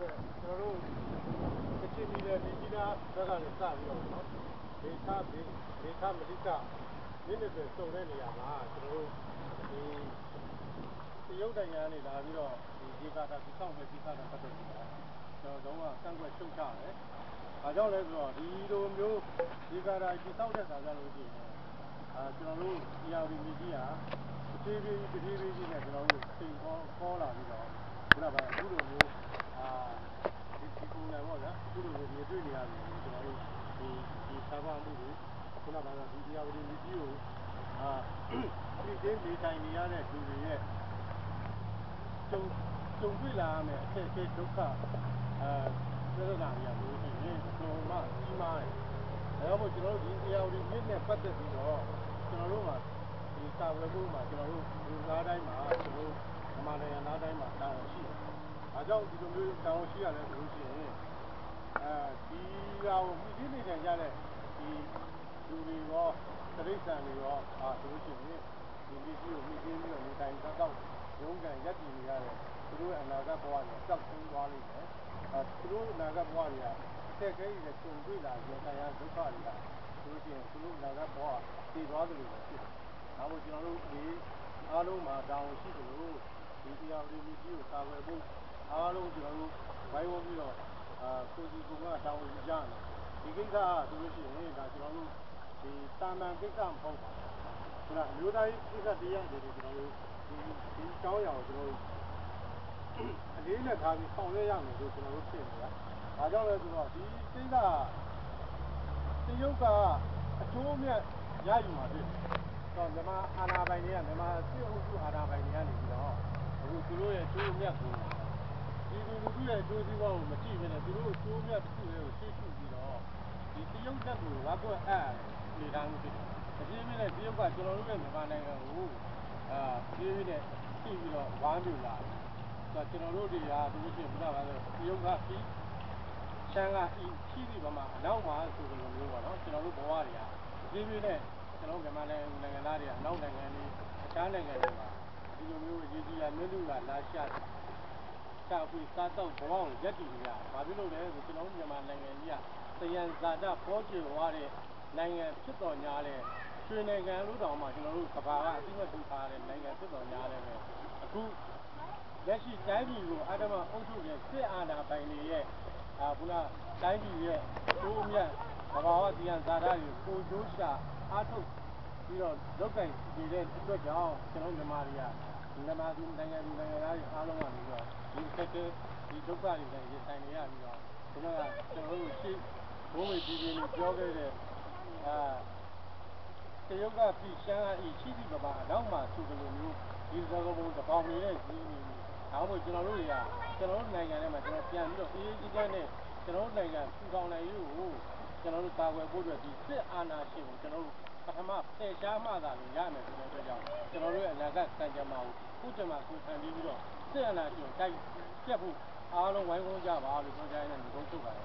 ကျွန်တော်တို့ကချင်ပြည်နယ်ပြည်ကြီးနားဘက်ကလည်းစပြီးတော့နော်ဒေသမလိကမြင့်နယ်စုံတဲ့နေရာမှာကျွန်တော်တို့ဒီတရုတ်နိုင်ငံကနေလာပြီးတော့ဒီရေကာတာတိစောက်မဲ့ကိစ္စနဲ့ပတ်သက်ပြီးတော့ကျွန်တော်တို့ကကန့်ကွက်ရှုတ်ချတယ်။ဘာကြောင့်လဲဆိုတော့ဒီလိုမျိုးရေကာတာတိစောက်တဲ့ခါကျလို့ရှိရင်ကျွန်တော်တို့ဒီအရီမီဒီယာတဖြည်းဖြည်းချင်းနဲ့ကျွန်တော်တို့ချိန်ခေါ်လာပြီးတော့ခုနကအခုလိုမျိုးဒီပုံစံပေါ့ဗျာအခုလိုမျိုးမြင်တွေ့နေရပြီကျွန်တော်တို့ဒီစာပမှုတွေခုနကတော့ဒီအရီမီဒီယာကိုဒီတင်းနေထိုင်နေရတဲ့လူတွေရဲ့ကြုံတွေ့လာရမယ်အခက်အခဲဒုက္ခပြဿနာတွေလို့ရှိရင်အတော်မှကြီးမားတယ်။ဒါကြောင့်မို့ကျွန်တော်တို့ဒီအရီမြစ်နဲ့ပတ်သက်ပြီးတော့ကျွန်တော်တို့မှာဒီကာဝယ်မှုမှာကျွန်တော်တို့လူသားတိုင်းမှာကျွန်တော်တို့မြန်မာနိုင်ငံသားတိုင်းမှာတာဝန်ရှိတယ်။ဒါကြောင့်ဒီလိုမျိုးတာဝန်ရှိရတယ်ဆိုလို့ရှိရင်ဒီဟာကိုမြည်နေကြတဲ့ဒီလူတွေရောတိရစ္ဆာန်တွေရောဆိုလို့ရှိရင်ဒီမြစ်ကြီးကိုမြည်ပြီးတော့နေတိုင်းတော့ရုန်းကန်ရပ်တည်နေရတဲ့သူတို့အနာဂတ်ဘဝတွေတောက်ဆုံးသွားလိမ့်မယ်။သူတို့အနာဂတ်ဘဝတွေကအခက်အခဲတွေကြုံတွေ့လာရင်တရားဒုက္ခတွေကဆိုလို့ရှိရင်သူတို့အနာဂတ်ဘဝတည်သွားတယ်လို့ဖြစ်တယ်။ဒါမို့ကျွန်တော်တို့ဒီအားလုံးမှာတာဝန်ရှိတယ်လို့ဒီတရားဝင်မြစ်ကြီးကိုကာကွယ်ဖို့အားလုံးကျွန်တော်တို့ဝိုင်းဝန်းပြီးတော့ကိုစီကုံကတာဝန်ယူကြမယ်။ဒီကိစ္စဆိုလို့ရှိရင်ဒါကျွန်တော်တို့ဒီတာမန်ကိစ္စမဟုတ်ပါဘူး။ဒါအမျိုးသားရေးကိစ္စတရားတွေကျွန်တော်တို့ဒီတောင်းရအောင်ကျွန်တော်တို့အလေးနဲ့ထားပြီးဆောင်ရွက်ရမယ်လို့ကျွန်တော်တို့ဖြစ်နေတာ။ဒါကြောင့်လဲဆိုတော့ဒီကိစ္စတရုတ်ကအကျိုးအမြတ်ရယူမှာဖြစ်တယ်။တော့မြန်မာအာဏာပိုင်တွေကမြန်မာစစ်အုပ်စုအာဏာပိုင်တွေကနေပြီးတော့အခုသူတို့ရဲ့အကျိုးအမြတ်ကိုဒီလူထုရဲ့အကျိုးစီးပွားကိုမကြည့်ဘဲနဲ့သူတို့အကျိုးအမြတ်တစ်ခုလေးကိုရှေ့ရှုပြီးတော့ဒီတရုတ်လက်ကိုဝါကွက်နေထားမှုဖြစ်တယ်။အပြင်းနဲ့တရုတ်ကကျွန်တော်တို့ရဲ့မြန်မာနိုင်ငံကိုပြေးပြီးနဲ့ကြည့်ပြီးတော့ဝါးပြူလာတယ်။ဆိုတော့ကျွန်တော်တို့တွေကသူတို့ရှိရင်ဘုရားပါဆိုတရုတ်ကပြီးရှမ်းကရှိပြီးပါမှအနောက်မှာဆိုလိုမျိုးပေါ့နော်ကျွန်တော်တို့ဘဝတွေကပြေးပြီးနဲ့ကျွန်တော်မြန်မာနိုင်ငံသားတွေကအနောက်နိုင်ငံတွေအခြားနိုင်ငံတွေမှာဒီလိုမျိုးရေကြီးရမြင့်လူလာရှာပြီးစားတော့ဘဝကိုရက်တည်နေရ။ဘာဖြစ်လို့လဲဆိုကျွန်တော်တို့မြန်မာနိုင်ငံကြီးကသယံဇာတပေါ်ကျွယ်ဝတဲ့နိုင်ငံဖြစ်တော်ညာတဲ့ရွှေနိုင်ငံလို့တောင်မှကျွန်တော်တို့ကဘာကအသိအမှတ်ပြုထားတဲ့နိုင်ငံဖြစ်တော်ညာတယ်ပဲအခုလက်ရှိတိုင်းပြည်ကိုအဓမ္မအုပ်ချုပ်တဲ့စစ်အာဏာပိုင်တွေရဲ့ခုနတိုင်းပြည်ရဲ့အကျိုးအမြတ်ဘာဝသယံဇာတတွေကိုကျိုးရှာအားထုတ်ပြီးတော့လုပ်ကိုင်နေတဲ့အတွက်ကြောင့်ကျွန်တော်မြန်မာတွေကမြန်မာသူနိုင်ငံသားတွေအားလုံးကနေပြီးတော့ဒီအခက်အခဲဒီဒုက္ခတွေနဲ့ရင်ဆိုင်နေရပြီးတော့ခုနကကျွန်တော်တို့ရှိဘိုးဝေကြီးတွေပြောခဲ့တဲ့တရုတ်ကပြီးရှမ်းကရှိပြီးပါအနောက်မှာဆိုလိုမျိုးဒီစကားပုံတစ်ပေါင်နေတဲ့ဈေးနေဒါမှမဟုတ်ကျွန်တော်တို့တွေကကျွန်တော်တို့နိုင်ငံထဲမှာကျွန်တော်ပြန်ပြီးတော့အေးအေးချမ်းနဲ့ကျွန်တော်တို့နိုင်ငံထူထောင်နိုင်ရေးကိုကျွန်တော်တို့ကာကွယ်ဖို့အတွက်ဒီစစ်အာဏာရှင်ကိုကျွန်တော်တို့ပထမဖယ်ရှားမှသာလျှင်ရမယ်ဆိုတဲ့အတွက်ကြောင့်ကျွန်တော်တို့ရဲ့အနာဂတ်စံကြမ္မာကိုခုချိန်မှာကိုခံပြီးတော့စစ်အာဏာရှင်ကိုတိုက်ပြတ်ဖို့အားလုံးဝိုင်းဝန်းကြပါလို့ပြောကြရတဲ့ဒီကုန်းချုပ်ပါတယ်